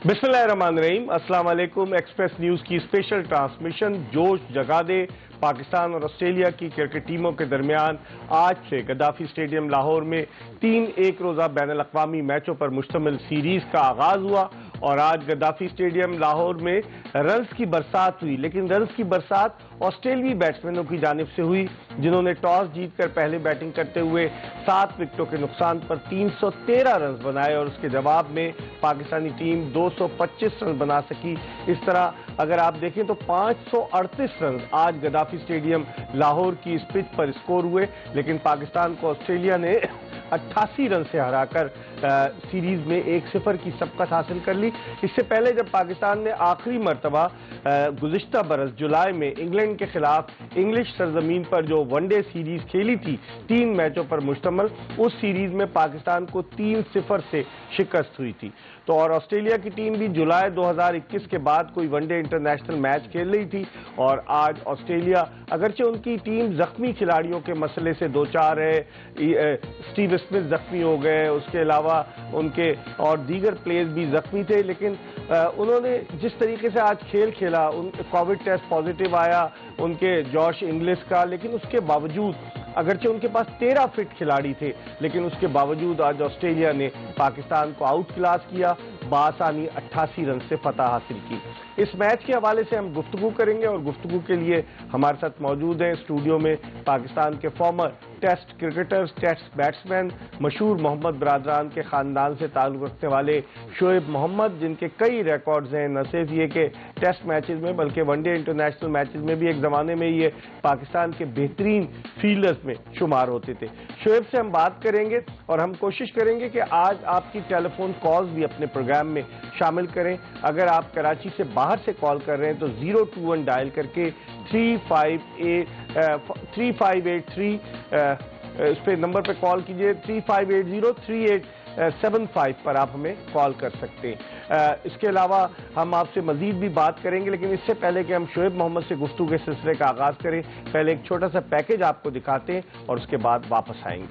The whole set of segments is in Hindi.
बिस्मिल्लाहिर्रहमानिर्रहीम, अस्सलाम वालेकुम। एक्सप्रेस न्यूज की स्पेशल ट्रांसमिशन जोश जगा दे पाकिस्तान और ऑस्ट्रेलिया की क्रिकेट टीमों के दरमियान आज से गद्दाफी स्टेडियम लाहौर में 3 एक रोजा बैनुल अक़वामी मैचों पर मुश्तमिल सीरीज का आगाज हुआ और आज गद्दाफी स्टेडियम लाहौर में रन्स की बरसात हुई, लेकिन रन्स की बरसात ऑस्ट्रेलियाई बैट्समैनों की जानिब से हुई जिन्होंने टॉस जीतकर पहले बैटिंग करते हुए 7 विकेटों के नुकसान पर 313 रन बनाए और उसके जवाब में पाकिस्तानी टीम 225 रन बना सकी। इस तरह अगर आप देखें तो 538 रन आज गद्दाफी स्टेडियम लाहौर की इस पिच पर स्कोर हुए, लेकिन पाकिस्तान को ऑस्ट्रेलिया ने 88 रन से हराकर सीरीज में 1-0 की सबकत हासिल कर ली। इससे पहले जब पाकिस्तान ने आखिरी मरतबा गुज़िश्ता बरस जुलाई में इंग्लैंड के खिलाफ इंग्लिश सरजमीन पर जो वनडे सीरीज खेली थी 3 मैचों पर मुश्तमिल, उस सीरीज में पाकिस्तान को 3-0 से शिकस्त हुई थी। तो और ऑस्ट्रेलिया की टीम भी जुलाई 2021 के बाद कोई वनडे इंटरनेशनल मैच खेल रही थी और आज ऑस्ट्रेलिया अगरचे उनकी टीम जख्मी खिलाड़ियों के मसले से दो चार है, स्टीव स्मिथ जख्मी हो गए, उसके अलावा उनके और दीगर प्लेयर्स भी जख्मी थे, लेकिन उन्होंने जिस तरीके से आज खेल खेला, उन कोविड टेस्ट पॉजिटिव आया उनके जॉश इंग्लिश का, लेकिन उसके बावजूद अगरचे उनके पास 13 फिट खिलाड़ी थे, लेकिन उसके बावजूद आज ऑस्ट्रेलिया ने पाकिस्तान को आउट क्लास किया, बासानी 88 रन से फतह हासिल की। इस मैच के हवाले से हम गुफ्तगू करेंगे और गुफ्तगू के लिए हमारे साथ मौजूद हैं स्टूडियो में पाकिस्तान के former test cricketers, test batsman, मशहूर मोहम्मद बरादरान के खानदान से ताल्लुक रखने वाले शोएब मोहम्मद, जिनके कई रिकॉर्ड्स हैं, न सिर्फ ये कि टेस्ट मैचेस में बल्कि वनडे इंटरनेशनल मैचेस में भी एक जमाने में ये पाकिस्तान के बेहतरीन फील्डर्स में शुमार होते थे। शोएब से हम बात करेंगे और हम कोशिश करेंगे कि आज आपकी टेलीफोन कॉल्स भी अपने प्रोग्राम में शामिल करें। अगर आप कराची से बाहर से कॉल कर रहे हैं तो 021 डायल करके 3583 इस पे नंबर पे कॉल कीजिए। 35803875 पर आप हमें कॉल कर सकते हैं। इसके अलावा हम आपसे मजीद भी बात करेंगे, लेकिन इससे पहले कि हम शोएब मोहम्मद से गुफ्तगू के सिलसिले का आगाज करें, पहले एक छोटा सा पैकेज आपको दिखाते हैं और उसके बाद वापस आएंगे।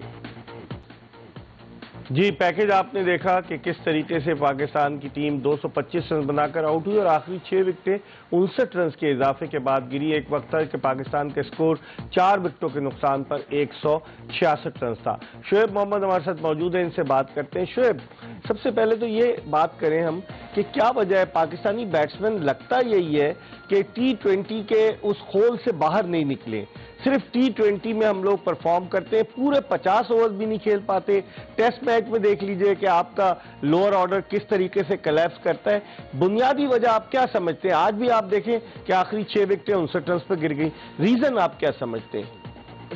जी, पैकेज आपने देखा कि किस तरीके से पाकिस्तान की टीम 225 रन बनाकर आउट हुई और आखिरी 6 विकेटें 59 रन के इजाफे के बाद गिरी। एक वक्त था कि पाकिस्तान के स्कोर 4 विकेटों के नुकसान पर 166 रन था। शोएब मोहम्मद हमारे साथ मौजूद हैं, इनसे बात करते हैं। शोएब, सबसे पहले तो ये बात करें हम कि क्या वजह है पाकिस्तानी बैट्समैन, लगता यही है कि T20 के उस खोल से बाहर नहीं निकले, सिर्फ T20 में हम लोग परफॉर्म करते हैं, पूरे 50 ओवर भी नहीं खेल पाते। टेस्ट मैच में देख लीजिए कि आपका लोअर ऑर्डर किस तरीके से कोलैप्स करता है। बुनियादी वजह आप क्या समझते हैं? आज भी आप देखें कि आखिरी 6 विकेटें 59 रन पर गिर गई, रीजन आप क्या समझते हैं?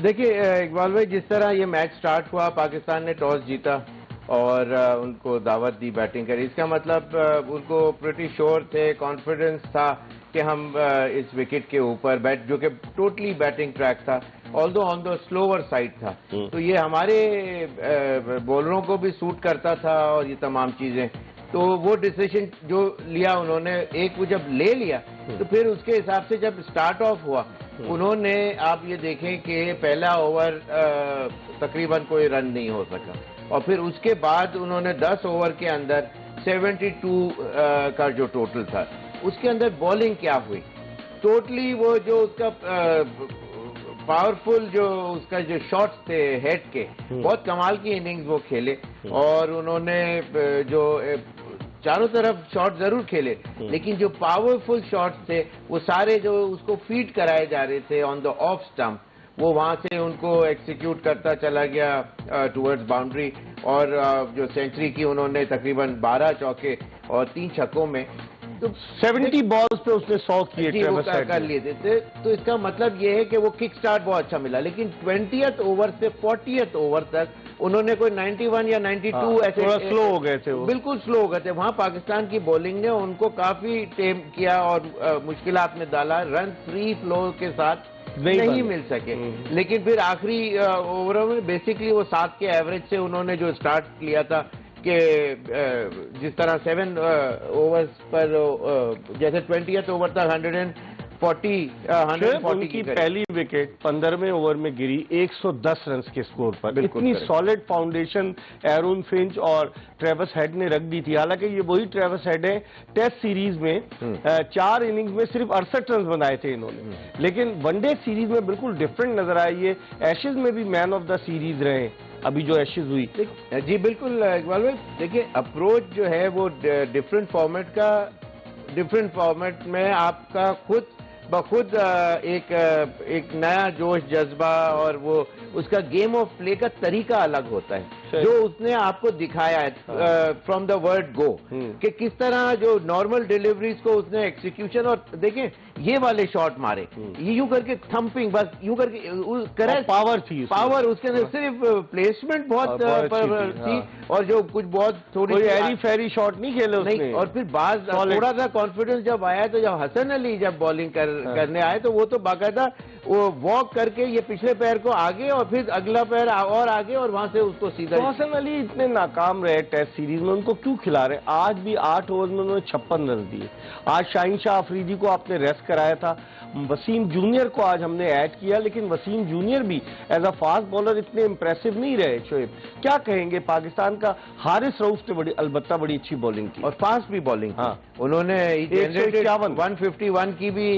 देखिए इकबाल भाई, जिस तरह ये मैच स्टार्ट हुआ, पाकिस्तान ने टॉस जीता और उनको दावत दी बैटिंग करी। इसका मतलब उनको प्रीटी श्योर थे, कॉन्फिडेंस था कि हम इस विकेट के ऊपर बैट, जो कि टोटली बैटिंग ट्रैक था, although on the slower side था, तो ये हमारे बॉलरों को भी सूट करता था और ये तमाम चीजें। तो वो डिसीजन जो लिया उन्होंने, एक वो जब ले लिया तो फिर उसके हिसाब से जब स्टार्ट ऑफ हुआ उन्होंने, आप ये देखें कि पहला ओवर तकरीबन कोई रन नहीं हो सका और फिर उसके बाद उन्होंने 10 ओवर के अंदर 72 का जो टोटल था, उसके अंदर बॉलिंग क्या हुई टोटली, वो जो उसका पावरफुल जो उसका जो शॉट्स थे हेड के, बहुत कमाल की इनिंग्स वो खेले और उन्होंने जो चारों तरफ शॉट जरूर खेले, लेकिन जो पावरफुल शॉट्स थे वो सारे जो उसको फीड कराए जा रहे थे ऑन द ऑफ स्टंप, वो वहां से उनको एक्सिक्यूट करता चला गया टुवर्ड्स बाउंड्री और जो सेंचुरी की उन्होंने तकरीबन 12 चौके और 3 छक्कों में, तो 70 बॉल्स पे उसने 100 किए कर लिए थे। तो इसका मतलब ये है कि वो किक स्टार्ट बहुत अच्छा मिला, लेकिन 20th ओवर से 40th ओवर तक उन्होंने कोई 91 या 92 ऐसे थोड़ा स्लो हो गए थे, वो बिल्कुल स्लो हो गए थे। वहां पाकिस्तान की बॉलिंग ने उनको काफी टेम किया और मुश्किलात में डाला, रन फ्री फ्लो के साथ नहीं मिल सके। लेकिन फिर आखिरी ओवरों में बेसिकली वो 7 के एवरेज से उन्होंने जो स्टार्ट किया था कि जिस तरह 7 ओवर्स पर, जैसे 20th ओवर तक 140 की पहली विकेट 15वें ओवर में गिरी 110 रन के स्कोर पर। इतनी सॉलिड फाउंडेशन एरोन फिंच और ट्रेविस हेड ने रख दी थी। हालांकि ये वही ट्रेविस हेड है, टेस्ट सीरीज में 4 इनिंग्स में सिर्फ 68 रन बनाए थे इन्होंने, लेकिन वनडे सीरीज में बिल्कुल डिफरेंट नजर आए। ये एशेज में भी मैन ऑफ द सीरीज रहे अभी जो एशेज हुई। जी बिल्कुल इकबाल भाई, देखिए अप्रोच जो है वो डिफरेंट फॉर्मेट में आपका खुद बखुद एक नया जोश, जज्बा और वो उसका गेम ऑफ प्ले का तरीका अलग होता है जो उसने आपको दिखाया है फ्रॉम द वर्ड गो, कि किस तरह जो नॉर्मल डिलीवरीज को उसने एक्सिक्यूशन, और देखें ये वाले शॉट मारे, ये यूं करके थंपिंग, बस यूं करके करेक्ट पावर थी, पावर उसके अंदर सिर्फ प्लेसमेंट बहुत थी और जो कुछ बहुत थोड़ी एरी फेरी शॉट नहीं खेले उसने। और फिर बाद थोड़ा सा कॉन्फिडेंस जब आया तो जब हसन अली जब बॉलिंग करने आए तो वो तो बाकायदा वो वॉक करके ये पिछले पैर को आगे और फिर अगला पैर और आगे और वहां से उसको सीधा। तो हसन अली इतने नाकाम रहे टेस्ट सीरीज में, उनको क्यों खिला रहे? आज भी 8 ओवर में उन्होंने 56 रन दिए। आज शाहीन शाह अफरीदी को आपने रेस्ट कराया था, वसीम जूनियर को आज हमने ऐड किया, लेकिन वसीम जूनियर भी एज अ फास्ट बॉलर इतने इंप्रेसिव नहीं रहे। शोएब, क्या कहेंगे? पाकिस्तान का हारिस रऊफ ने अलबत्ता बड़ी अच्छी बॉलिंग की और फास्ट भी बॉलिंग की। हाँ। उन्होंने 151 की भी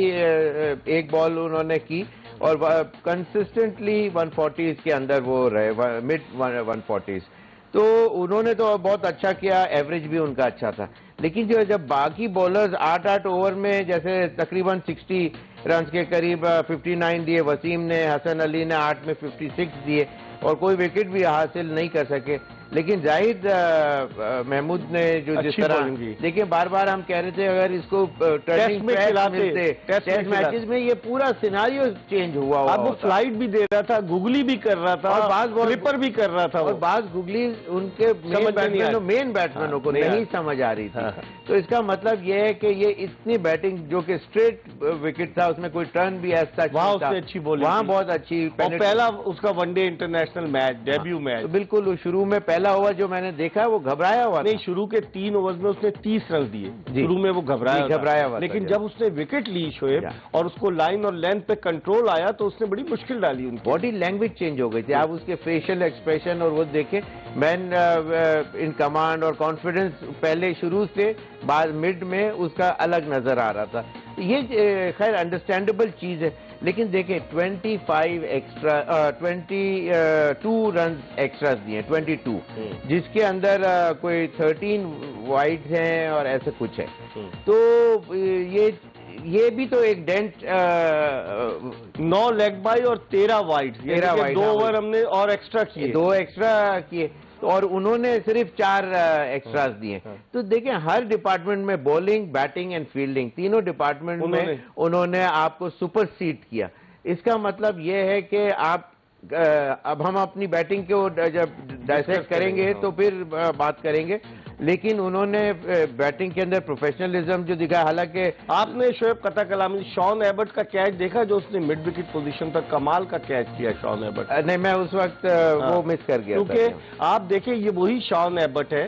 एक बॉल उन्होंने की और कंसिस्टेंटली 140 के अंदर वो रहे, मिड 140s। तो उन्होंने तो बहुत अच्छा किया, एवरेज भी उनका अच्छा था। लेकिन जो जब बाकी बॉलर्स 8-8 ओवर में जैसे तकरीबन 60 रन के करीब 59 दिए वसीम ने, हसन अली ने 8 में 56 दिए और कोई विकेट भी हासिल नहीं कर सके। लेकिन जाहिद महमूद ने जो जिस तरह देखिए, बार बार हम कह रहे थे अगर इसको टर्निंग मिलते टेस्ट मैचेस में ये पूरा सिनारियो चेंज हुआ। अब वो फ्लाइट भी दे रहा था, गुगली भी कर रहा था और बाज स्लिपर भी कर रहा था, और बाज गुगली उनके मेन बैट्समैनों को नहीं समझ आ रही थी। तो इसका मतलब ये है कि ये इतनी बैटिंग जो कि स्ट्रेट विकेट था, उसमें कोई टर्न भी ऐसा वहाँ उसने अच्छी बॉलिंग, वहाँ बहुत अच्छी। पहला उसका one day international match, debut match. बिल्कुल शुरू में पहला ओवर जो मैंने देखा वो घबराया हुआ नहीं, शुरू के 3 ओवर में उसने 30 रन दिए। शुरू में वो घबराया हुआ, लेकिन जब उसने विकेट ली शोएब और उसको लाइन और लेंथ पे कंट्रोल आया तो उसने बड़ी मुश्किल डाली। उनकी बॉडी लैंग्वेज चेंज हो गई थी, आप उसके फेशियल एक्सप्रेशन और वो देखे, मैन इन कमांड और कॉन्फिडेंस पहले शुरू से बाद मिड में उसका अलग नजर आ रहा था। ये खैर अंडरस्टैंडेबल चीज है। लेकिन देखें 22 रन एक्स्ट्रा दिए, 22, जिसके अंदर कोई 13 वाइड्स हैं और ऐसे कुछ है। तो ये भी तो एक डेंट, 9 लेग बाई और 13 वाइड्स, 2 ओवर हमने और एक्स्ट्रा किए, 2 एक्स्ट्रा किए और उन्होंने सिर्फ 4 एक्स्ट्रास दिए। तो देखें हर डिपार्टमेंट में, बॉलिंग, बैटिंग एंड फील्डिंग, तीनों डिपार्टमेंट में उन्होंने आपको सुपरसीड किया। इसका मतलब यह है कि आप अब हम अपनी बैटिंग को जब डाइसेक्ट करेंगे तो फिर बात करेंगे, लेकिन उन्होंने बैटिंग के अंदर प्रोफेशनलिज्म जो दिखा। हालांकि आपने शोएब कता कलामी शॉन एबर्ट का कैच देखा जो उसने मिड विकेट पोजीशन पर कमाल का कैच किया शॉन एबर्ट? नहीं, मैं उस वक्त वो मिस कर गया, क्योंकि आप देखें ये वही शॉन एबर्ट है।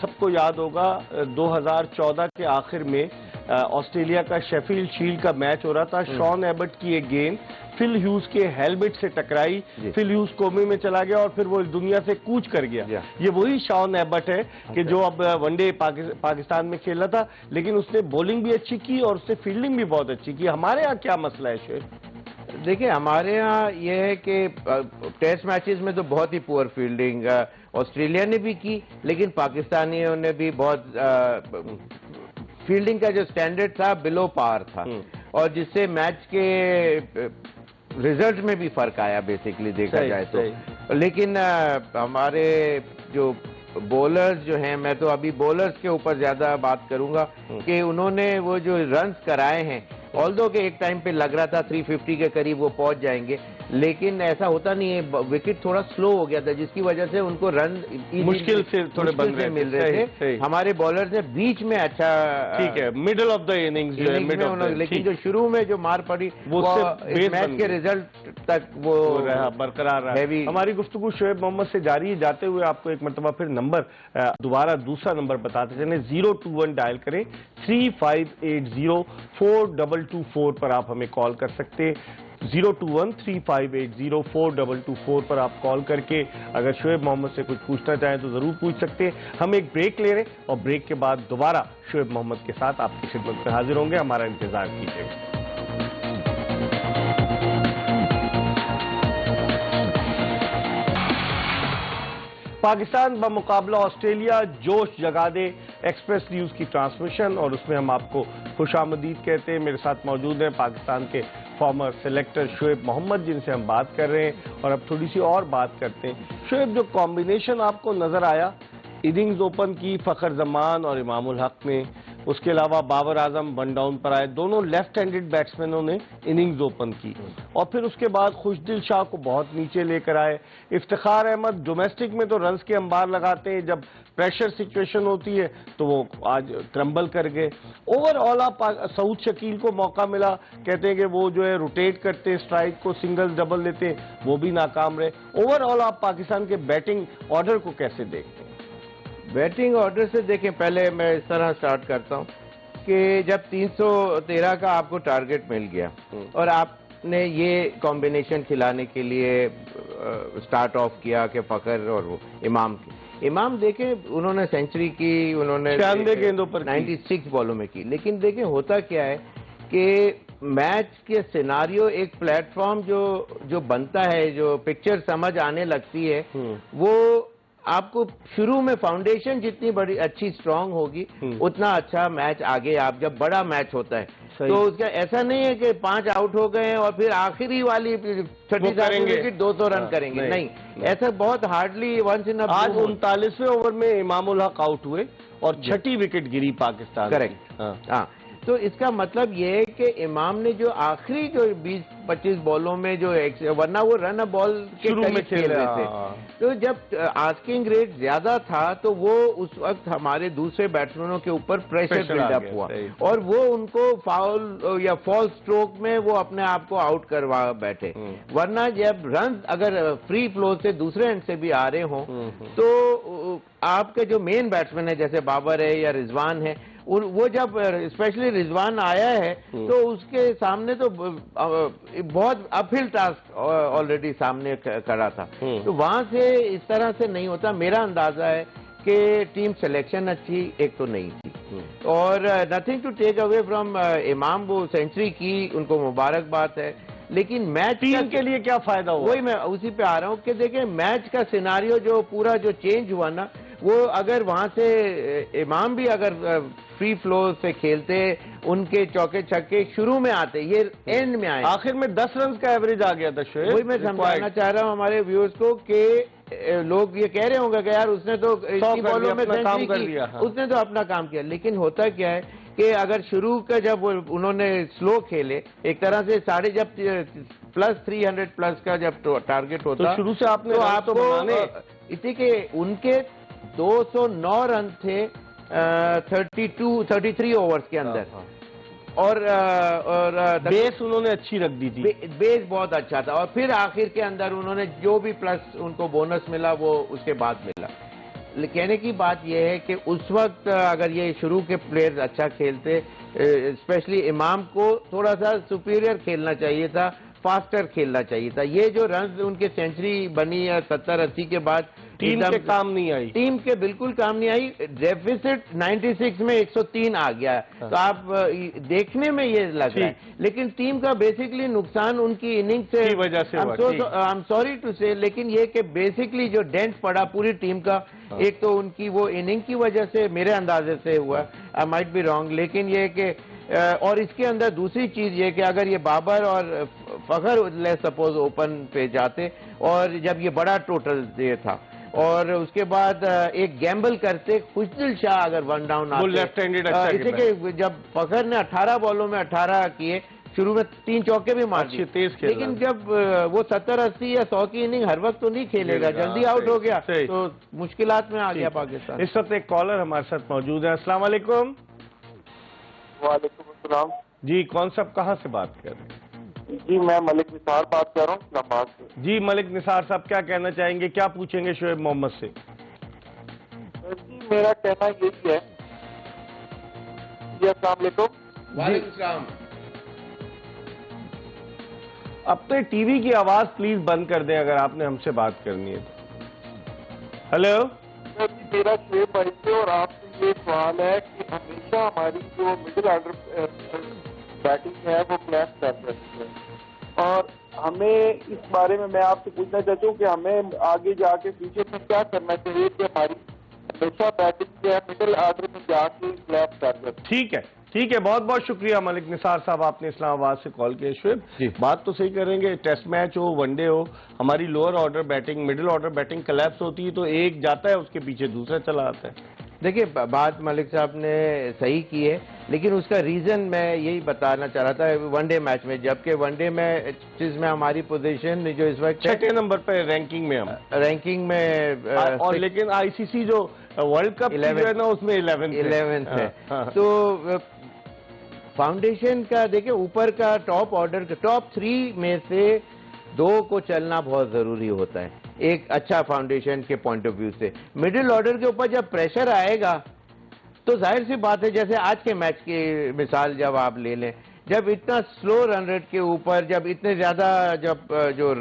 सबको याद होगा 2014 के आखिर में ऑस्ट्रेलिया का शेफील्ड शील्ड का मैच हो रहा था। शॉन एबर्ट की एक गेंद फिल ह्यूज के हेलमेट से टकराई, फिल ह्यूज कोमे में चला गया और फिर वो इस दुनिया से कूच कर गया। ये वही शॉन एबर्ट है कि जो अब वनडे पाकिस्तान में खेल रहा था, लेकिन उसने बॉलिंग भी अच्छी की और उसने फील्डिंग भी बहुत अच्छी की। हमारे यहाँ क्या मसला है शेर? देखिए हमारे यहाँ ये है कि टेस्ट मैचेस में तो बहुत ही पुअर फील्डिंग ऑस्ट्रेलिया ने भी की, लेकिन पाकिस्तानियों ने भी बहुत फील्डिंग का जो स्टैंडर्ड था बिलो पार था और जिससे मैच के रिजल्ट में भी फर्क आया बेसिकली देखा जाए तो। लेकिन हमारे जो बॉलर्स जो हैं, मैं तो अभी बॉलर्स के ऊपर ज्यादा बात करूंगा कि उन्होंने वो जो रन्स कराए हैं, ऑल्दो के एक टाइम पे लग रहा था 350 के करीब वो पहुंच जाएंगे, लेकिन ऐसा होता नहीं है, विकेट थोड़ा स्लो हो गया था जिसकी वजह से उनको रन मुश्किल से थोड़े बन रहे मिल रहे थे। हमारे बॉलर ने बीच में अच्छा, ठीक है, मिडिल ऑफ द इनिंग्स जो है, लेकिन जो शुरू में जो मार पड़ी वो मैच के रिजल्ट तक वो रहा, बरकरार रहा। हमारी गुफ्तगू शोएब मोहम्मद से जारी है। जाते हुए आपको एक मरतबा फिर नंबर दोबारा दूसरा नंबर बताते चले, 021 डायल करें, 3580-4224 पर आप हमें कॉल कर सकते। 021-3580-4224 पर आप कॉल करके अगर शोएब मोहम्मद से कुछ पूछना चाहें तो जरूर पूछ सकते हैं। हम एक ब्रेक ले रहे हैं और ब्रेक के बाद दोबारा शोएब मोहम्मद के साथ आपकी खिदमत में हाजिर होंगे। हमारा इंतजार कीजिएगा। पाकिस्तान बमुकाबला ऑस्ट्रेलिया जोश जगा दे एक्सप्रेस न्यूज की ट्रांसमिशन, और उसमें हम आपको खुशामदीद कहते हैं। मेरे साथ मौजूद हैं पाकिस्तान के फॉर्मर सिलेक्टर शोएब मोहम्मद, जिनसे हम बात कर रहे हैं। और अब थोड़ी सी और बात करते हैं। शोएब, जो कॉम्बिनेशन आपको नजर आया इनिंग्स ओपन की फखर जमान और इमामुल हक ने, उसके अलावा बाबर आजम वन डाउन पर आए, दोनों लेफ्ट हैंडेड बैट्समैनों ने इनिंग्स ओपन की, और फिर उसके बाद खुशदिल शाह को बहुत नीचे लेकर आए। इफ्तिखार अहमद डोमेस्टिक में तो रन्स के अंबार लगाते हैं, जब प्रेशर सिचुएशन होती है तो वो आज क्रम्बल कर गए। ओवरऑल आप सऊद शकील को मौका मिला, कहते हैं कि वो जो है रोटेट करते, स्ट्राइक को सिंगल डबल लेते, वो भी नाकाम रहे। ओवरऑल आप पाकिस्तान के बैटिंग ऑर्डर को कैसे देखते हैं? बैटिंग ऑर्डर से देखें, पहले मैं इस तरह स्टार्ट करता हूं कि जब 313 का आपको टारगेट मिल गया और आपने ये कॉम्बिनेशन खिलाने के लिए स्टार्ट ऑफ किया कि फखर और वो इमाम की, इमाम देखें उन्होंने सेंचुरी की, उन्होंने 96 गेंदों पर 96 बॉलों में की, लेकिन देखें होता क्या है कि मैच के सिनारियो एक प्लेटफॉर्म जो बनता है, जो पिक्चर समझ आने लगती है, वो आपको शुरू में फाउंडेशन जितनी बड़ी अच्छी स्ट्रांग होगी उतना अच्छा मैच आगे, आप जब बड़ा मैच होता है तो उसका ऐसा नहीं है कि 5 आउट हो गए और फिर आखिरी वाली 37 विकेट 200 रन करेंगे, नहीं, ऐसा बहुत हार्डली वंस इन। आज 39वें ओवर में इमामुल हक आउट हुए और छठी विकेट गिरी पाकिस्तान। करेक्ट, हाँ। तो इसका मतलब ये है कि इमाम ने जो आखिरी जो 20-25 बॉलों में जो वरना वो रन बॉल के करीब खेल रहे थे, तो जब आस्किंग रेट ज्यादा था तो वो उस वक्त हमारे दूसरे बैट्समैनों के ऊपर प्रेशर बिल्डअप हुआ और वो उनको फाउल या फॉल स्ट्रोक में वो अपने आप को आउट करवा बैठे। वरना जब रन अगर फ्री फ्लो से दूसरे एंड से भी आ रहे हों तो आपके जो मेन बैट्समैन है जैसे बाबर है या रिजवान है, वो जब स्पेशली रिजवान आया है तो उसके सामने तो बहुत अपहिल टास्क ऑलरेडी सामने करा था, तो वहां से इस तरह से नहीं होता। मेरा अंदाजा है कि टीम सिलेक्शन अच्छी एक तो नहीं थी, और nothing to take away from Imam, वो सेंचुरी की, उनको मुबारकबाद है, लेकिन मैच टीम के लिए क्या फायदा हुआ? वही मैं उसी पे आ रहा हूँ कि देखें मैच का सिनारियो जो पूरा जो चेंज हुआ ना, वो अगर वहां से इमाम भी अगर फ्री फ्लो से खेलते, उनके चौके छक्के शुरू में आते, ये एंड में आए, आखिर में 10 रन का एवरेज आ गया था। वही मैं समझाना चाह रहा हूँ हमारे व्यूअर्स को कि लोग ये कह रहे होंगे कि यार उसने तो इसी बॉलों में सेंचुरी की, उसने तो अपना काम किया, लेकिन होता क्या है कि अगर शुरू का जब उन्होंने स्लो खेले एक तरह से साढ़े जब +300 प्लस का जब टारगेट होता तो शुरू से आपने तो आपको इसी के उनके 209 रन थे 33 ओवर्स के अंदर, और बेस उन्होंने अच्छी रख दी थी, बेस बहुत अच्छा था, और फिर आखिर के अंदर उन्होंने जो भी प्लस उनको बोनस मिला वो उसके बाद मिला। कहने की बात यह है कि उस वक्त अगर ये शुरू के प्लेयर्स अच्छा खेलते, स्पेशली इमाम को थोड़ा सा सुपीरियर खेलना चाहिए था, फास्टर खेलना चाहिए था। ये जो रन उनके सेंचुरी बनी है 70-80 के बाद, टीम के काम नहीं आई, टीम के बिल्कुल काम नहीं आई। डेफिसिट 96 में 103 आ गया, तो आप देखने में ये लग रहा है, लेकिन टीम का बेसिकली नुकसान उनकी इनिंग से वजह से आई एम सॉरी टू से, लेकिन ये कि बेसिकली जो डेंट पड़ा पूरी टीम का, एक तो उनकी वो इनिंग की वजह से मेरे अंदाजे से हुआ, आई माइट बी रॉन्ग, लेकिन ये कि और इसके अंदर दूसरी चीज ये कि अगर ये बाबर और फखर सपोज ओपन पे जाते और जब ये बड़ा टोटल ये था, और उसके बाद एक गैम्बल करते, खुशदिल शाह अगर वन डाउन आते, लेफ्ट हैंडेड जैसे कि जब फखर ने 18 बॉलों में 18 किए शुरू में 3 चौके भी मार दिए, तेज खेल, लेकिन जब वो 70-80 या 100 की इनिंग हर वक्त तो नहीं खेलेगा, जल्दी आउट हो गया तो मुश्किलात में आ गया पाकिस्तान। इस वक्त एक कॉलर हमारे साथ मौजूद है। अस्सलाम वालेकुम। वालेकुम अस्सलाम जी, कौन साहब कहाँ से बात कर रहे हैं? जी, मैं मलिक निसार बात कर रहा हूँ इस्लामाबाद से। जी मलिक निसार साहब, क्या कहना चाहेंगे, क्या पूछेंगे शोएब मोहम्मद से? जी, मेरा कहना यही है। जी अस्सलाम वालेकुम। वालेकुम सलाम। अपने टीवी की आवाज प्लीज बंद कर दें अगर आपने हमसे बात करनी है तो। हेलो जी, मेरा शेब भाई से और आपसे ये सवाल है कि हमेशा हमारी जो मिडिल ऑर्डर बैटिंग है वो क्लैश कर सकती है, और हमें इस बारे में मैं आपसे पूछना चाहता हूँ कि हमें आगे जाके फ्यूचर में क्या करना चाहिए कि हमारी हमेशा बैटिंग जो है मिडिल ऑर्डर में जाके क्लैश कर सकती है। ठीक है, बहुत बहुत शुक्रिया मलिक निसार साहब, आपने इस्लामाबाद से कॉल किया। शोएब, बात तो सही करेंगे, टेस्ट मैच हो, वनडे हो, हमारी lower order batting, middle order batting collapse होती है तो एक जाता है, उसके पीछे दूसरा चला आता है। देखिए, बात मलिक साहब ने सही की है, लेकिन उसका रीजन मैं यही बताना चाह रहा था वनडे मैच में, जबकि वनडे मैचेस में हमारी पोजीशन जो इस वक्त 6 नंबर पे रैंकिंग में, हम रैंकिंग में और लेकिन आईसीसी जो वर्ल्ड कप जो है ना उसमें 11th है। तो फाउंडेशन का देखिए, ऊपर का टॉप ऑर्डर टॉप 3 में से 2 को चलना बहुत जरूरी होता है, एक अच्छा फाउंडेशन के पॉइंट ऑफ व्यू से। मिडिल ऑर्डर के ऊपर जब प्रेशर आएगा तो जाहिर सी बात है, जैसे आज के मैच की मिसाल जब आप ले लें, जब इतना स्लो रन रेट के ऊपर, जब इतने ज्यादा जब जो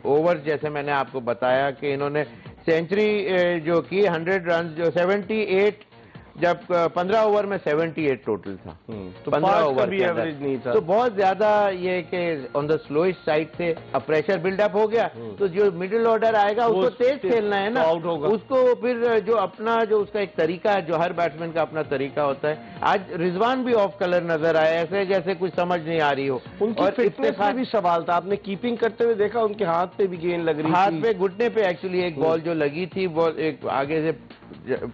ओवर, जैसे मैंने आपको बताया कि इन्होंने सेंचुरी जो की 100 रन जो 78, जब 15 ओवर में 78 टोटल था, तो 15 ओवर भी एवरेज नहीं था, तो बहुत ज्यादा ये कि ऑन द स्लोइस्ट साइड से अब प्रेशर बिल्डअप हो गया, तो जो मिडिल ऑर्डर आएगा उसको तेज खेलना है ना, आउट होगा उसको फिर जो अपना जो उसका एक तरीका है, जो हर बैट्समैन का अपना तरीका होता है। आज रिजवान भी ऑफ कलर नजर आया, ऐसे जैसे कुछ समझ नहीं आ रही हो। उनकी फिटनेस में भी सवाल था, आपने कीपिंग करते हुए देखा, उनके हाथ पे भी गेंद लग रही थी, हाथ पे घुटने पे एक्चुअली एक बॉल जो लगी थी, वो एक आगे से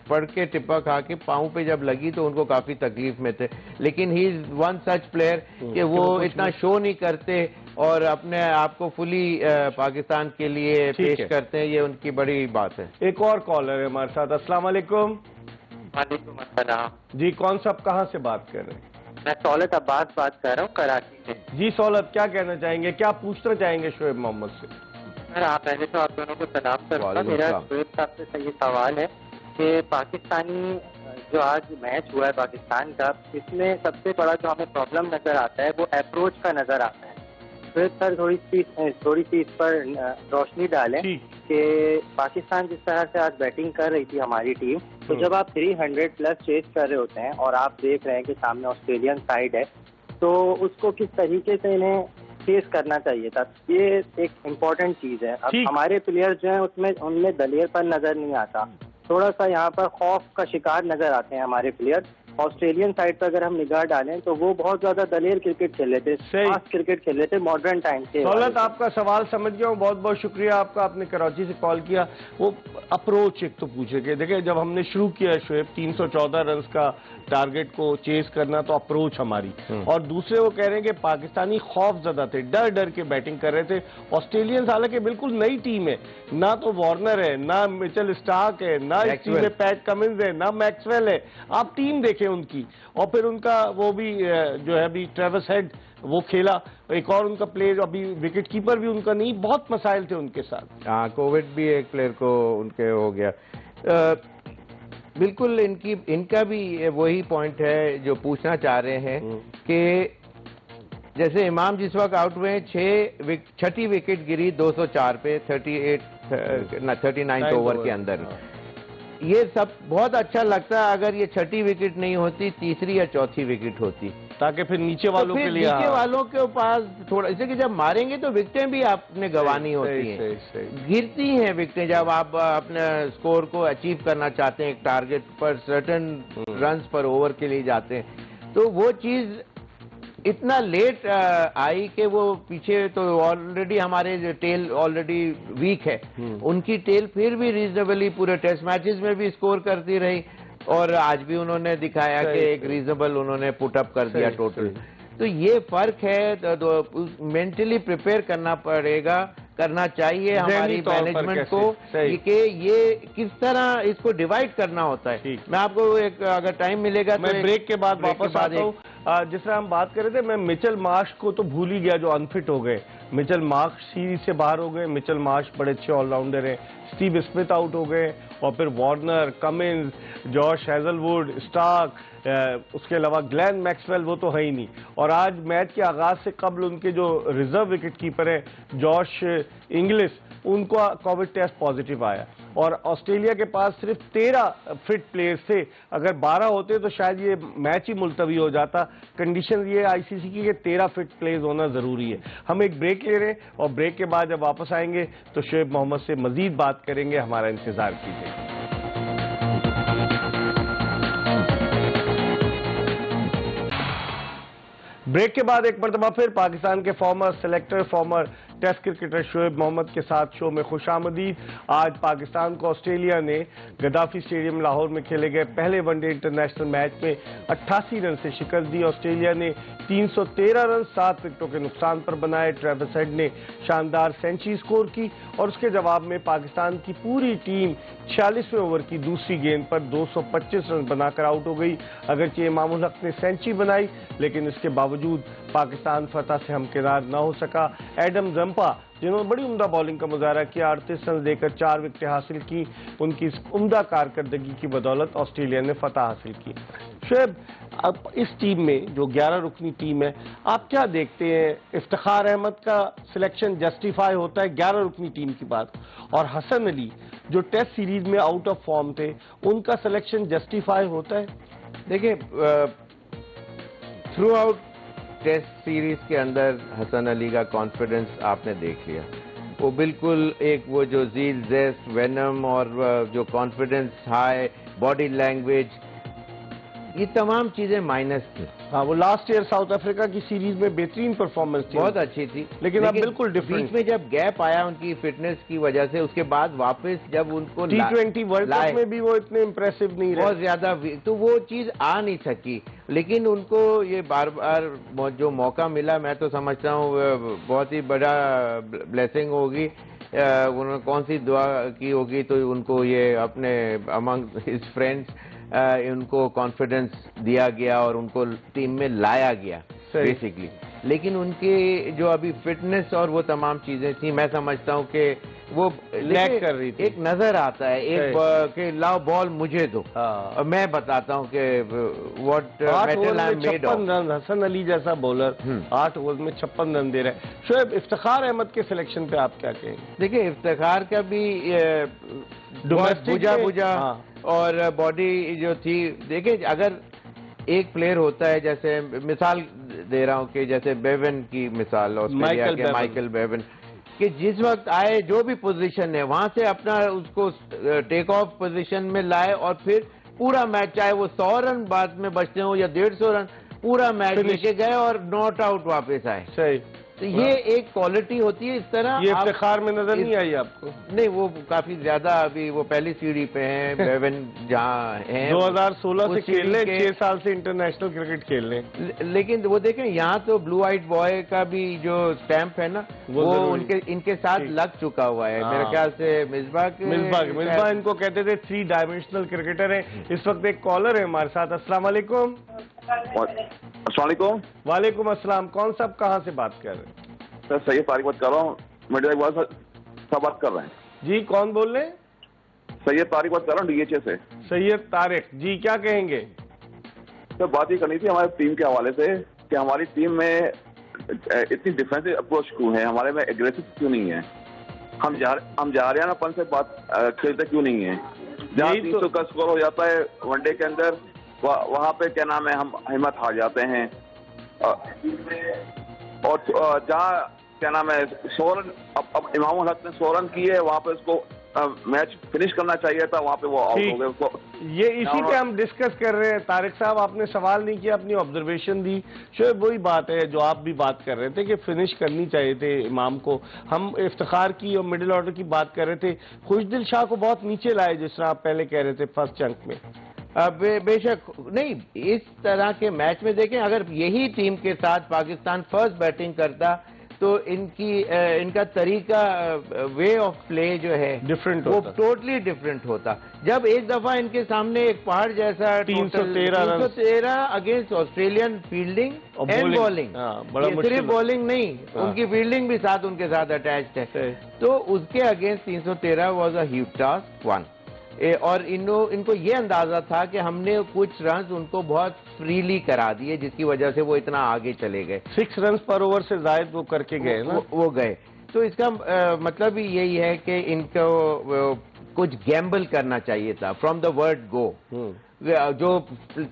पड़ के टिप्पा खा के पाँव पे जब लगी तो उनको काफी तकलीफ में थे, लेकिन he is one such player कि वो इतना शो नहीं करते और अपने आप को फुली पाकिस्तान के लिए पेश करते हैं, ये उनकी बड़ी बात है। एक और कॉलर है हमारे साथ। अस्सलाम वालेकुम। वालेकुम अस्सलाम। जी, कौन साहब कहाँ से बात कर रहे हैं? मैं सौलत अब्बास बात कर रहा हूँ कराची से। जी सौलत, क्या कहना चाहेंगे, क्या पूछना चाहेंगे शोएब मोहम्मद से? सर, आप पहले तो आप दोनों को सलाम करूँगा। मेरा शोएब साहब से ये सवाल है कि पाकिस्तानी जो आज मैच हुआ है पाकिस्तान का, इसमें सबसे बड़ा जो हमें प्रॉब्लम नजर आता है वो अप्रोच का नजर आता है। तो सर थोड़ी सी इस पर रोशनी डालें कि पाकिस्तान जिस तरह से आज बैटिंग कर रही थी हमारी टीम, तो जब आप 300 प्लस चेस कर रहे होते हैं और आप देख रहे हैं कि सामने ऑस्ट्रेलियन साइड है, तो उसको किस तरीके से इन्हें फेस करना चाहिए था, ये एक इम्पोर्टेंट चीज है। अब हमारे प्लेयर्स जो हैं उनमें दलेरपन नजर नहीं आता, थोड़ा सा यहाँ पर खौफ का शिकार नजर आते हैं हमारे प्लेयर। ऑस्ट्रेलियन साइड पर अगर हम निगाह डालें तो वो बहुत ज्यादा दलेर क्रिकेट खेल लेते, फास्ट क्रिकेट खेल लेते मॉडर्न टाइम के। दौलत, आपका सवाल समझ गया हूँ, बहुत बहुत शुक्रिया आपका, आपने कराची से कॉल किया। वो अप्रोच एक तो पूछे कि देखिए, जब हमने शुरू किया शोएब 314 रन का टारगेट को चेस करना, तो अप्रोच हमारी, और दूसरे वो कह रहे हैं कि पाकिस्तानी खौफजदा थे, डर डर के बैटिंग कर रहे थे। ऑस्ट्रेलियंस हालांकि बिल्कुल नई टीम है, ना तो वार्नर है, ना मिचेल स्टार्क है, ना इस टीम में पैट कमिंस है, ना मैक्सवेल है। आप टीम देखें उनकी, और फिर उनका वो भी जो है अभी ट्रेविस हेड वो खेला, एक और उनका प्लेयर अभी विकेट कीपर भी उनका नहीं, बहुत मसाइल थे उनके साथ। हाँ, कोविड भी एक प्लेयर को उनके हो गया। बिल्कुल इनका भी वही पॉइंट है जो पूछना चाह रहे हैं कि जैसे इमाम जिस वक्त आउट हुए, 6ठी विकेट गिरी 204 पे 39 ओवर के अंदर। ये सब बहुत अच्छा लगता है अगर ये 6ठी विकेट नहीं होती, 3री या 4थी विकेट होती, ताकि फिर नीचे वालों के लिए, नीचे वालों के पास थोड़ा, इससे कि जब मारेंगे तो विकेटें भी आपने गंवानी होती हैं, गिरती हैं विकेटें जब आप अपने स्कोर को अचीव करना चाहते हैं, एक टारगेट पर सर्टेन रन्स पर ओवर के लिए जाते हैं। तो वो चीज इतना लेट आई कि वो पीछे तो ऑलरेडी हमारे टेल ऑलरेडी वीक है, उनकी टेल फिर भी रीजनेबली पूरे टेस्ट मैचेस में भी स्कोर करती रही, और आज भी उन्होंने दिखाया कि एक रीजनेबल उन्होंने पुट अप कर दिया टोटल। तो ये फर्क है, तो मेंटली प्रिपेयर करना चाहिए हमारी मैनेजमेंट को कि ये किस तरह इसको डिवाइड करना होता है। मैं आपको एक अगर टाइम मिलेगा मैं ब्रेक के बाद वापस आता हूँ। जिस तरह हम बात कर रहे थे, मैं मिचेल मार्श को तो भूल ही गया जो अनफिट हो गए। मिचेल मार्श सीरीज से बाहर हो गए। मिचेल मार्श बड़े अच्छे ऑलराउंडर हैं। स्टीव स्मिथ आउट हो गए और फिर Warner, Cummins, Josh Hazlewood, Starc, उसके अलावा ग्लेन मैक्सवेल वो तो है ही नहीं। और आज मैच के आगाज से कबल उनके जो रिजर्व विकेट कीपर है जॉश इंग्लिश, उनको कोविड टेस्ट पॉजिटिव आया। और ऑस्ट्रेलिया के पास सिर्फ 13 फिट प्लेयर्स थे। अगर 12 होते तो शायद ये मैच ही मुलतवी हो जाता। कंडीशन ये आईसीसी की कि 13 फिट प्लेयर्स होना जरूरी है। हम एक ब्रेक ले रहे हैं और ब्रेक के बाद जब वापस आएंगे तो शोएब मोहम्मद से मजीद बात करेंगे। हमारा इंतजार कीजिए। ब्रेक के बाद एक मरतबा फिर पाकिस्तान के former selector, former test cricketer Shoaib Mohammad के साथ शो में खुशामदीद। आज पाकिस्तान को ऑस्ट्रेलिया ने गद्दाफी स्टेडियम लाहौर में खेले गए पहले वनडे इंटरनेशनल मैच में 88 रन से शिकस्त दी। ऑस्ट्रेलिया ने 313 रन 7 विकेटों के नुकसान पर बनाए। ट्रेविस हेड ने शानदार सेंचुरी स्कोर की और उसके जवाब में पाकिस्तान की पूरी टीम 46वें ओवर की दूसरी गेंद पर 225 रन बनाकर आउट हो गई। अगरचे इमामुल हक ने सेंचुरी बनाई लेकिन इसके बावजूद पाकिस्तान फतह से हमकिनार न हो सका। एडम जंपा जिन्होंने बड़ी उम्दा बॉलिंग का मुजाहरा किया, 38 रन देकर 4 विकेटें हासिल की। उनकी इस उम्दा कारकर्दगी की बदौलत ऑस्ट्रेलिया ने फतह हासिल की। शोएब, अब इस टीम में जो 11 रुकनी टीम है, आप क्या देखते हैं? इफ्तिखार अहमद का सिलेक्शन जस्टिफाई होता है 11 रुकनी टीम की बात, और हसन अली जो टेस्ट सीरीज में आउट ऑफ फॉर्म थे उनका सिलेक्शन जस्टिफाई होता है? देखिए, थ्रू आउट टेस्ट सीरीज के अंदर हसन अली का कॉन्फिडेंस आपने देख लिया। वो बिल्कुल एक वो जो ज़ील, ज़ेस्ट, वेनम और जो कॉन्फिडेंस, हाई बॉडी लैंग्वेज, ये तमाम चीजें माइनस थी। हाँ, वो लास्ट ईयर साउथ अफ्रीका की सीरीज में बेहतरीन परफॉर्मेंस थी, बहुत अच्छी थी, लेकिन अब बिल्कुल डिफरेंट। बीच में जब गैप आया उनकी फिटनेस की वजह से, उसके बाद वापस जब उनको T20 वर्ल्ड कप में भी वो इतने इंप्रेसिव नहीं रहे, बहुत ज्यादा, तो वो चीज आ नहीं सकी। लेकिन उनको ये बार बार जो मौका मिला, मैं तो समझता हूँ बहुत ही बड़ा ब्लेसिंग होगी। उन्होंने कौन सी दुआ की होगी, तो उनको ये अपने अमंग हिज फ्रेंड्स उनको कॉन्फिडेंस दिया गया और उनको टीम में लाया गया बेसिकली। लेकिन उनके जो अभी फिटनेस और वो तमाम चीजें थी, मैं समझता हूँ कि वो लैग कर रही थी। एक नजर आता है एक कि लाओ बॉल मुझे दो, और मैं बताता हूँ कि what metal I am made of. Run, Hasan Ali जैसा बॉलर 8 ओवर में 56 रन दे रहा है। शोएब, इफ्तिखार अहमद के सिलेक्शन पे आप क्या कहेंगे? देखिए, इफ्तिखार का भी बुझा और बॉडी जो थी, देखिए अगर एक प्लेयर होता है, जैसे मिसाल दे रहा हूँ कि जैसे बेवन की मिसाल, ऑस्ट्रेलिया के माइकल बेवन, कि जिस वक्त आए जो भी पोजीशन है वहां से अपना उसको टेक ऑफ पोजीशन में लाए और फिर पूरा मैच, चाहे वो 100 रन बाद में बचते हो या 150 रन, पूरा मैच लेके गए और नॉट आउट वापस आए। सही। तो ये एक क्वालिटी होती है। इस तरह ये इफ्तिखार में नजर नहीं आई आपको? नहीं, वो काफी ज्यादा अभी वो पहली सीढ़ी पे हैं बेवन जहाँ हैं। 2016 से खेल रहे, 6 साल से इंटरनेशनल क्रिकेट खेल रहे। लेकिन वो देखें, यहाँ तो ब्लू आइट बॉय का भी जो स्टैंप है ना, वो इनके साथ लग चुका हुआ है। मेरे ख्याल से मिसबाह इनको कहते थे 3 डायमेंशनल क्रिकेटर है। इस वक्त एक कॉलर है हमारे साथ। अस्सलाम वालेकुम। वालेकुम अस्सलाम। कौन साहब, कहाँ से बात कर रहे हैं? सर सैयद तारिक बात कर रहा हूँ, मिडिल बात कर रहे हैं जी। कौन बोल रहे हैं? सैयद तारिक बात कर रहा हूँ, डीएचए से। सैयद तारिक जी, क्या कहेंगे? सर बात ये करनी थी हमारी टीम के हवाले से कि हमारी टीम में इतनी डिफेंसिव अप्रोच क्यों है, हमारे में एग्रेसिव क्यों नहीं है? हम जा रहे हैं ना, से बात खेलते क्यों नहीं है? जहाँ 300 का स्कोर हो जाता है वनडे के अंदर, वहाँ पे क्या नाम है, हम हिम्मत हार जाते हैं। और जहाँ क्या नाम है 100 रन, अब इमामुल हक ने 100 रन किए, वहाँ पे उसको मैच फिनिश करना चाहिए था, वहाँ पे वो आउट हो गए। उसको ये इसी पे हम डिस्कस कर रहे हैं। तारिक साहब, आपने सवाल नहीं किया, अपनी ऑब्जर्वेशन दी। शोएब, वही बात है जो आप भी बात कर रहे थे कि फिनिश करनी चाहिए थे इमाम को। हम इफ्तिखार की और मिडिल ऑर्डर की बात कर रहे थे। खुशदिल शाह को बहुत नीचे लाए, जिस तरह आप पहले कह रहे थे फर्स्ट चंक में। बेशक नहीं, इस तरह के मैच में देखें, अगर यही टीम के साथ पाकिस्तान फर्स्ट बैटिंग करता तो इनका तरीका, वे ऑफ प्ले जो है डिफरेंट वो टोटली डिफरेंट होता। जब एक दफा इनके सामने एक पहाड़ जैसा 313 against Australian fielding and bowling, सिर्फ बॉलिंग नहीं, उनकी फील्डिंग भी साथ उनके साथ अटैच्ड है, तो उसके against 313 was a huge task one. और इनको ये अंदाजा था कि हमने कुछ रन उनको बहुत फ्रीली करा दिए, जिसकी वजह से वो इतना आगे चले गए। 6 रन पर ओवर से ज्यादा वो करके गए ना, वो गए। तो इसका मतलब ही यही है कि इनको कुछ गैम्बल करना चाहिए था फ्रॉम द वर्ड गो। जो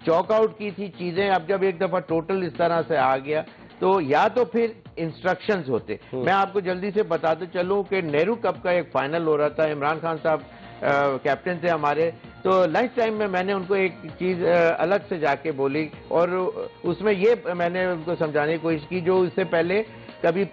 चॉकआउट की थी चीजें, अब जब एक दफा टोटल इस तरह से आ गया तो या तो फिर इंस्ट्रक्शंस होते। मैं आपको जल्दी से बताते चलूं कि नेहरू कप का एक फाइनल हो रहा था, इमरान खान साहब कैप्टन थे हमारे, तो लंच टाइम में मैंने उनको एक चीज अलग से जाके बोली और उसमें ये मैंने उनको समझाने की कोशिश की जो इससे पहले कभी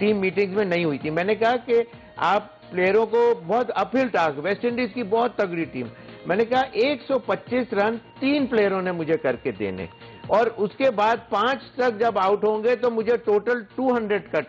टीम मीटिंग्स में नहीं हुई थी। मैंने कहा कि आप प्लेयरों को बहुत अपहिल टास्क, वेस्ट इंडीज की बहुत तगड़ी टीम, मैंने कहा 125 रन 3 प्लेयरों ने मुझे करके देने और उसके बाद 5 तक जब आउट होंगे तो मुझे टोटल 200 का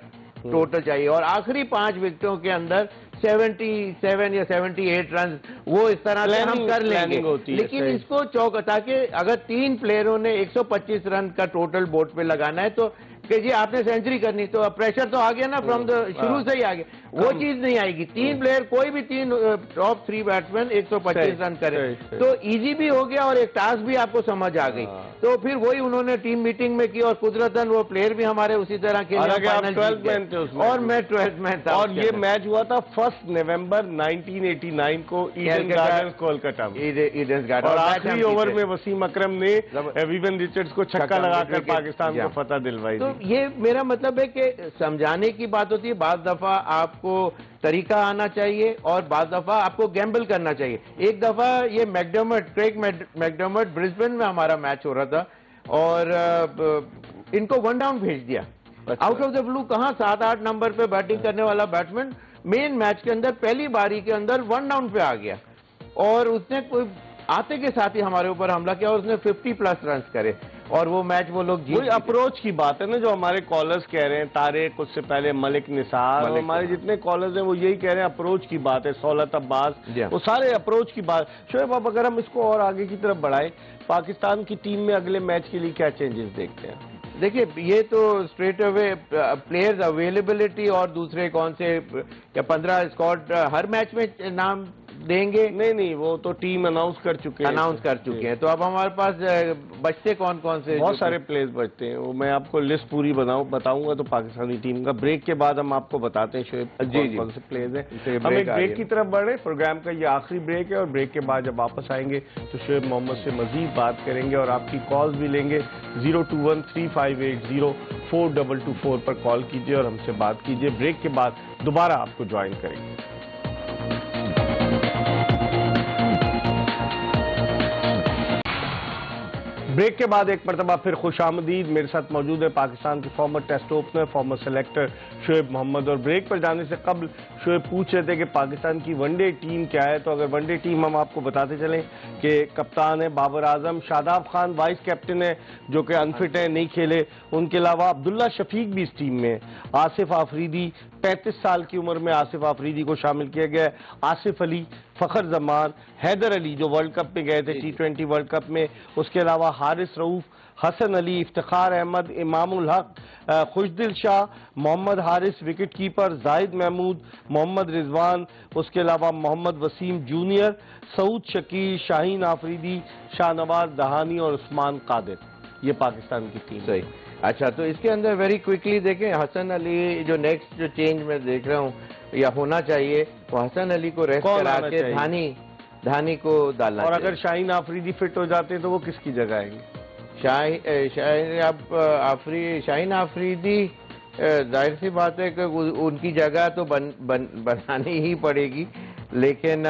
टोटल चाहिए और आखिरी 5 विकेटों के अंदर 77 या 78 रन, वो इस तरह से हम कर लेंगे। लेकिन इसको ताकि अगर 3 प्लेयरों ने 125 रन का टोटल बोर्ड पे लगाना है तो कि जी आपने सेंचुरी करनी, तो प्रेशर तो आ गया ना फ्रॉम द शुरू से ही आ गया, वो चीज नहीं आएगी। 3 प्लेयर, कोई भी 3 टॉप 3 बैट्समैन 125 रन करे तो इजी भी हो गया और एक टास्क भी आपको समझ आ गई। तो फिर वही उन्होंने टीम मीटिंग में की और कुदरतन वो प्लेयर भी हमारे उसी तरह के, और मैं 12th मैन था। और ये मैच हुआ था 1 नवंबर 1989 को ईडन गार्डन्स कोलकाता में, ईडन गार्डन, और आखिरी ओवर में वसीम अकरम ने विवियन रिचर्ड्स को छक्का लगाकर पाकिस्तान को फतह दिलवाई। तो ये मेरा मतलब है कि समझाने की बात होती है, बात दफा आपको तरीका आना चाहिए और बाद दफा आपको गैम्बल करना चाहिए। एक दफा ये क्रेग मैकडर्मट ब्रिस्बेन में हमारा मैच हो रहा था और इनको 1 डाउन भेज दिया आउट ऑफ द ब्लू। कहां 7-8 नंबर पे बैटिंग करने वाला बैट्समैन मेन मैच के अंदर पहली बारी के अंदर 1 डाउन पे आ गया और उसने कोई आते के साथ ही हमारे ऊपर हमला किया और उसने 50+ रन करे और वो मैच वो लोग जीत। अप्रोच की बात है ना जो हमारे कॉलर्स कह रहे हैं, तारिक, उससे पहले मलिक निसार, हमारे जितने कॉलर्स हैं वो यही कह रहे हैं अप्रोच की बात है, सौलत अब्बास, वो सारे अप्रोच की बात। शोएब, अब अगर हम इसको और आगे की तरफ बढ़ाएं, पाकिस्तान की टीम में अगले मैच के लिए क्या चेंजेस देखते हैं? देखिए, ये तो स्ट्रेट अवे प्लेयर्स अवेलेबिलिटी और दूसरे कौन से या 15 स्क्वाड हर मैच में नाम देंगे? नहीं, वो तो टीम अनाउंस कर चुके हैं। तो अब हमारे पास बचते कौन कौन से? बहुत सारे प्लेयर्स बचते हैं, वो मैं आपको लिस्ट पूरी बताऊंगा तो पाकिस्तानी टीम का ब्रेक के बाद हम आपको बताते हैं शोएब कौन से प्लेयर्स हैं। हम एक ब्रेक की तरफ बढ़ रहे हैं, प्रोग्राम का ये आखिरी ब्रेक है और ब्रेक के बाद जब वापस आएंगे तो शोएब मोहम्मद से मजीद बात करेंगे और आपकी कॉल्स भी लेंगे। 021-3580-4224 पर कॉल कीजिए और हमसे बात कीजिए। ब्रेक के बाद दोबारा आपको ज्वाइन करेंगे। ब्रेक के बाद एक मरतबा फिर खुशामदीद। मेरे साथ मौजूद है पाकिस्तान के former test opener, former selector Shoaib Mohammad. और ब्रेक पर जाने से कबल शोएब पूछ रहे थे कि पाकिस्तान की वनडे टीम क्या है, तो अगर वनडे टीम हम आपको बताते चलें कि कप्तान है बाबर आजम, शादाब खान वाइस कैप्टन है जो कि अनफिट है, नहीं खेले, उनके अलावा अब्दुल्ला शफीक भी इस टीम में, आसिफ आफरीदी 35 साल की उम्र में आसिफ आफरीदी को शामिल किया गया है, आसिफ अली, फखर जमान, हैदर अली जो वर्ल्ड कप में गए थे T20 वर्ल्ड कप में, उसके अलावा हारिस रऊफ, हसन अली, इफ्तिखार अहमद, इमामुल हक, खुशदिल शाह, मोहम्मद हारिस विकेट कीपर, जाहिद महमूद, मोहम्मद रिजवान, उसके अलावा मोहम्मद वसीम जूनियर, सऊद शकीर, शाहीन आफरीदी, शाहनवाज दहानी और उस्मान कादिर। ये पाकिस्तान की टीम। सही। अच्छा, तो इसके अंदर वेरी क्विकली देखें, हसन अली जो नेक्स्ट जो चेंज मैं देख रहा हूँ या होना चाहिए, वो हसन अली को रेस्ट करा के धानी को डालना। और अगर शाहीन आफरीदी फिट हो जाते हैं तो वो किसकी जगह आएंगे? शाहीन आफरीदी जाहिर सी बात है कि उनकी जगह तो बनानी ही पड़ेगी, लेकिन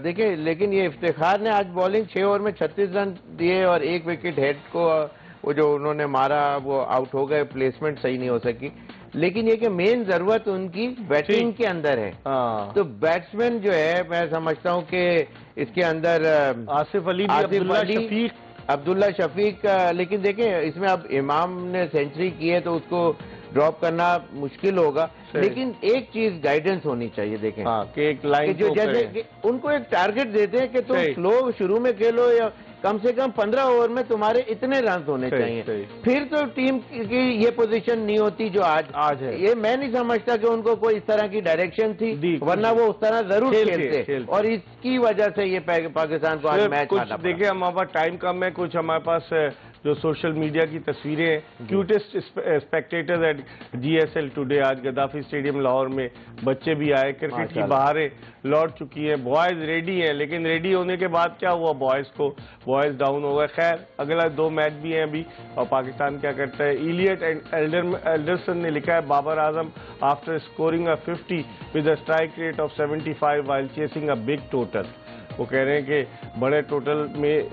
देखिए, लेकिन ये इफ्तिखार ने आज बॉलिंग 6 ओवर में 36 रन दिए और 1 विकेट हेड को वो जो उन्होंने मारा वो आउट हो गए, प्लेसमेंट सही नहीं हो सकी। लेकिन ये कि मेन जरूरत उनकी बैटिंग के अंदर है। हाँ। तो बैट्समैन जो है, मैं समझता हूँ कि इसके अंदर आसिफ अली भी, अब्दुल्ला शफीक, लेकिन देखें इसमें अब इमाम ने सेंचुरी की है तो उसको ड्रॉप करना मुश्किल होगा, लेकिन एक चीज गाइडेंस होनी चाहिए। देखें कि एक लाइन जो जैसे कि उनको एक टारगेट देते हैं कि तुम स्लो शुरू में खेलो या कम से कम 15 ओवर में तुम्हारे इतने रन होने चाहिए, फिर तो टीम की ये पोजीशन नहीं होती जो आज है। ये मैं नहीं समझता कि उनको कोई इस तरह की डायरेक्शन थी, वरना वो उस तरह जरूर खेलते और इसकी वजह से ये पाकिस्तान को आज मैच हारना पड़ा। देखिए हमारे पास टाइम कम है, कुछ हमारे पास जो सोशल मीडिया की तस्वीरें हैं, cutest spectators at GSL today, आज गद्दाफी स्टेडियम लाहौर में बच्चे भी आए, क्रिकेट की बहारें लौट चुकी हैं, बॉयज रेडी हैं, लेकिन रेडी होने के बाद क्या हुआ, बॉयज डाउन हो गए। खैर अगला 2 मैच भी हैं अभी, और पाकिस्तान क्या करता है। इलियट एल्डरसन ने लिखा है, Babar Azam after scoring a 50 with a strike rate of 75 while chasing a big total. वो कह रहे हैं कि बड़े टोटल में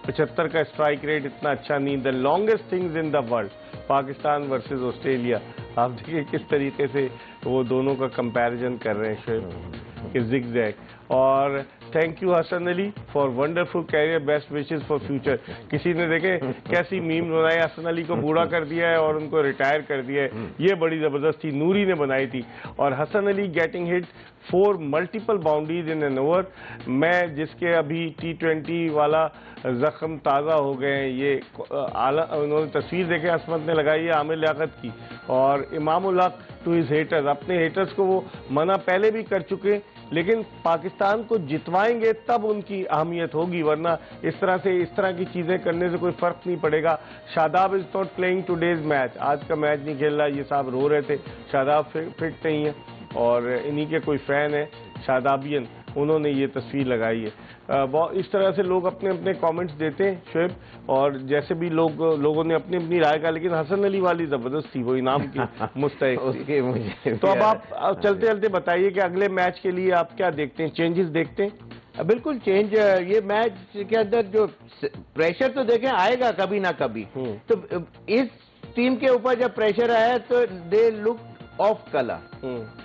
75 का स्ट्राइक रेट इतना अच्छा नहीं। The longest things in the world, Pakistan versus Australia. आप देखिए किस तरीके से वो दोनों का कंपैरिजन कर रहे हैं शोएब कि जिगजैग। और thank you Hasan Ali for wonderful career, best wishes for future. किसी ने देखे कैसी मीम बनाई, हसन अली को बूढ़ा कर दिया है और उनको रिटायर कर दिया है, ये बड़ी जबरदस्त थी, नूरी ने बनाई थी। और Hasan Ali getting hit 4 multiple boundaries in an over. मैं जिसके अभी T20 वाला जख्म ताज़ा हो गए हैं, ये उन्होंने तस्वीर देखे असमत ने लगाई है आमिर लियाकत की। और Imamul Haq to his haters, अपने हेटर्स को वो मना पहले भी कर चुके, लेकिन पाकिस्तान को जितवाएंगे तब उनकी अहमियत होगी, वरना इस तरह की चीजें करने से कोई फर्क नहीं पड़ेगा। Shadab is not playing today's match, आज का मैच नहीं खेल रहा, ये साहब रो रहे थे। शादाब फिट नहीं है और इन्हीं के कोई फैन है शादाबियन, उन्होंने ये तस्वीर लगाई है। इस तरह से लोग अपने अपने कमेंट्स देते हैं शोएब, और जैसे भी लोगों ने अपनी अपनी राय का, लेकिन हसन अली वाली जबरदस्त थी, वो इनाम की मुस्तहिक थी। तो अब आप चलते चलते बताइए कि अगले मैच के लिए आप क्या देखते हैं, चेंजेस देखते हैं? बिल्कुल चेंज, ये मैच के अंदर जो प्रेशर तो देखें आएगा कभी ना कभी, तो इस टीम के ऊपर जब प्रेशर आया तो दे लुक ऑफ कलर,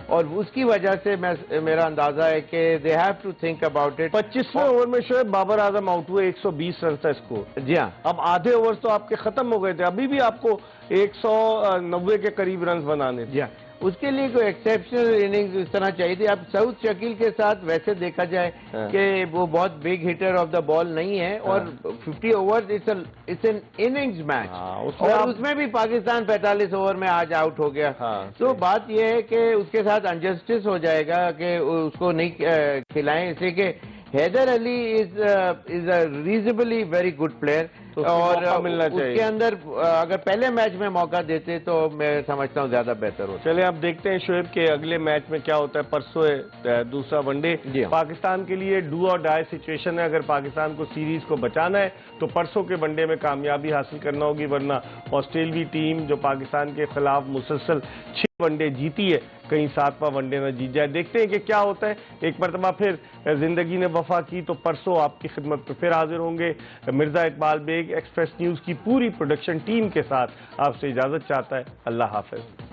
और उसकी वजह से मेरा अंदाजा है कि they have to think about it. 25वें ओवर में शोएब बाबर आजम आउट हुए, 120 रन था स्कोर। जी हाँ, अब आधे ओवर तो आपके खत्म हो गए थे, अभी भी आपको 190 के करीब रन बनाने थे। जी हाँ, उसके लिए कोई एक्सेप्शनल इनिंग्स इस तरह चाहिए थी। अब सऊद शकील के साथ वैसे देखा जाए कि वो बहुत big hitter of the ball नहीं है, और 50 over it's an innings match, और उसमें भी पाकिस्तान 45 ओवर में आज आउट हो गया। तो बात यह है कि उसके साथ अनजस्टिस हो जाएगा कि उसको नहीं खिलाएं, इसलिए कि Haider Ali is a reasonably very good player, और उसके अंदर अगर पहले मैच में मौका देते तो मैं समझता हूँ ज्यादा बेहतर होता। चले आप देखते हैं शोएब के अगले मैच में क्या होता है। परसों है दूसरा वनडे, पाकिस्तान के लिए डू और डाई सिचुएशन है। अगर पाकिस्तान को सीरीज को बचाना है तो परसों के वनडे में कामयाबी हासिल करना होगी, वरना ऑस्ट्रेलियाई टीम जो पाकिस्तान के खिलाफ मुसलसल 6 वनडे जीती है, कहीं 7वां वनडे न जीत जाए। देखते हैं कि क्या होता है। एक मरतबा फिर जिंदगी ने वफा की तो परसों आपकी खिदमत में फिर हाजिर होंगे। मिर्जा इकबाल बेग एक्सप्रेस न्यूज की पूरी प्रोडक्शन टीम के साथ आपसे इजाजत चाहता है। अल्लाह हाफिज।